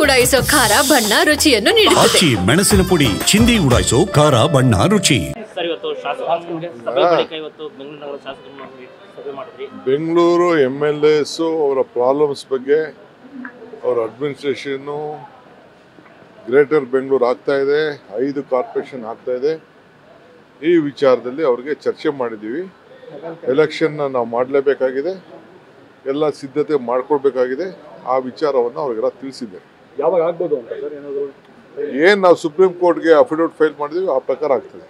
ಉಡಾಯಿಸೋ ಖಾರ ಬಣ್ಣ ರುಚಿಯನ್ನು ನೀಡುತ್ತದೆ. ಆಚಿ ಮೆಣಸಿನ ಪುಡಿ ಚಿಂದಿ ಉಡಾಯಿಸೋ ಖಾರ ಬಣ್ಣ ರುಚಿ. ಬೆಂಗಳೂರು MLAs ಅವರ ಪ್ರಾಬ್ಲಮ್ಸ್ ಬಗ್ಗೆ ಅವರ ಅಡ್ಮಿನಿಸ್ಟ್ರೇಷನ್ನು ಗ್ರೇಟರ್ ಬೆಂಗಳೂರು ಆಗ್ತಾ ಇದೆ, 5 ಕಾರ್ಪೊರೇಷನ್ ಆಗ್ತಾ ಇದೆ. ಈ ವಿಚಾರದಲ್ಲಿ ಅವ್ರಿಗೆ ಚರ್ಚೆ ಮಾಡಿದ್ದೀವಿ. ಎಲೆಕ್ಷನ್ನ ನಾವು ಮಾಡಲೇಬೇಕಾಗಿದೆ, ಎಲ್ಲ ಸಿದ್ಧತೆ ಮಾಡ್ಕೊಳ್ಬೇಕಾಗಿದೆ. ಆ ವಿಚಾರವನ್ನು ಅವ್ರಿಗೆಲ್ಲ ತಿಳಿಸಿದ್ದೆ. ಯಾವಾಗ ಆಗ್ಬೋದು ಅಂತ ಸರ್? ಏನಾದರೂ ಏನು ನಾವು ಸುಪ್ರೀಂ ಕೋರ್ಟ್ಗೆ ಅಫಿಡವಿಟ್ ಫೈಲ್ ಮಾಡಿದ್ವಿ, ಆ ಪ್ರಕಾರ ಆಗ್ತದೆ.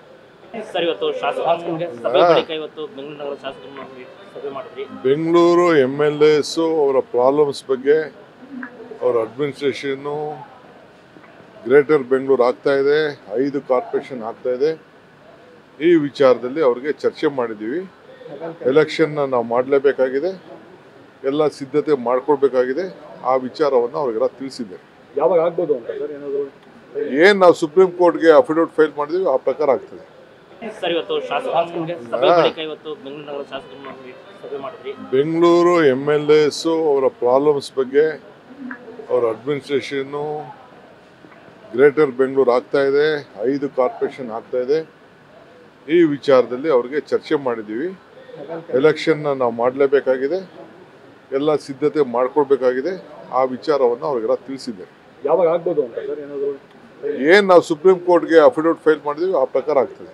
ಬೆಂಗಳೂರು MLAs ಅವರ ಪ್ರಾಬ್ಲಮ್ಸ್ ಬಗ್ಗೆ ಅವರ ಅಡ್ಮಿನಿಸ್ಟ್ರೇಷನ್ನು ಗ್ರೇಟರ್ ಬೆಂಗಳೂರು ಆಗ್ತಾ ಇದೆ, 5 ಕಾರ್ಪೊರೇಷನ್ ಆಗ್ತಾ ಇದೆ. ಈ ವಿಚಾರದಲ್ಲಿ ಅವ್ರಿಗೆ ಚರ್ಚೆ ಮಾಡಿದ್ದೀವಿ. ಎಲೆಕ್ಷನ್ನ ನಾವು ಮಾಡಲೇಬೇಕಾಗಿದೆ, ಎಲ್ಲ ಸಿದ್ಧತೆ ಮಾಡ್ಕೊಳ್ಬೇಕಾಗಿದೆ. ಆ ವಿಚಾರವನ್ನು ಅವ್ರಿಗೆಲ್ಲ ತಿಳಿಸಿದ್ದೆ. ಯಾವಾಗ ಆಗ್ಬೋದು ಅಂತ ಸರ್? ಏನಾದರೂ ಏನು ನಾವು ಸುಪ್ರೀಂ ಕೋರ್ಟ್ಗೆ ಅಫಿಡವಿಟ್ ಫೈಲ್ ಮಾಡಿದ್ವಿ, ಆ ಪ್ರಕಾರ ಆಗ್ತದೆ. ಬೆಂಗಳೂರು MLAs ಅವರ ಪ್ರಾಬ್ಲಮ್ಸ್ ಬಗ್ಗೆ ಅವರ ಅಡ್ಮಿನಿಸ್ಟ್ರೇಷನ್ನು ಗ್ರೇಟರ್ ಬೆಂಗಳೂರು ಆಗ್ತಾ ಇದೆ, 5 ಕಾರ್ಪೊರೇಷನ್ ಆಗ್ತಾ ಇದೆ. ಈ ವಿಚಾರದಲ್ಲಿ ಅವ್ರಿಗೆ ಚರ್ಚೆ ಮಾಡಿದ್ದೀವಿ. ಎಲೆಕ್ಷನ್ನ ನಾವು ಮಾಡಲೇಬೇಕಾಗಿದೆ, ಎಲ್ಲ ಸಿದ್ಧತೆ ಮಾಡ್ಕೊಳ್ಬೇಕಾಗಿದೆ. ಆ ವಿಚಾರವನ್ನು ಅವ್ರಿಗೆಲ್ಲ ತಿಳಿಸಿದ್ದೆ. ಯಾವಾಗ ಆಗ್ಬೋದು ಅಂತ ಸರ್? ಏನಾದರೂ ಏನು ನಾವು ಸುಪ್ರೀಂ ಕೋರ್ಟ್ಗೆ ಅಫಿಡವಿಟ್ ಫೈಲ್ ಮಾಡಿದ್ವಿ, ಆ ಪ್ರಕಾರ ಆಗ್ತದೆ.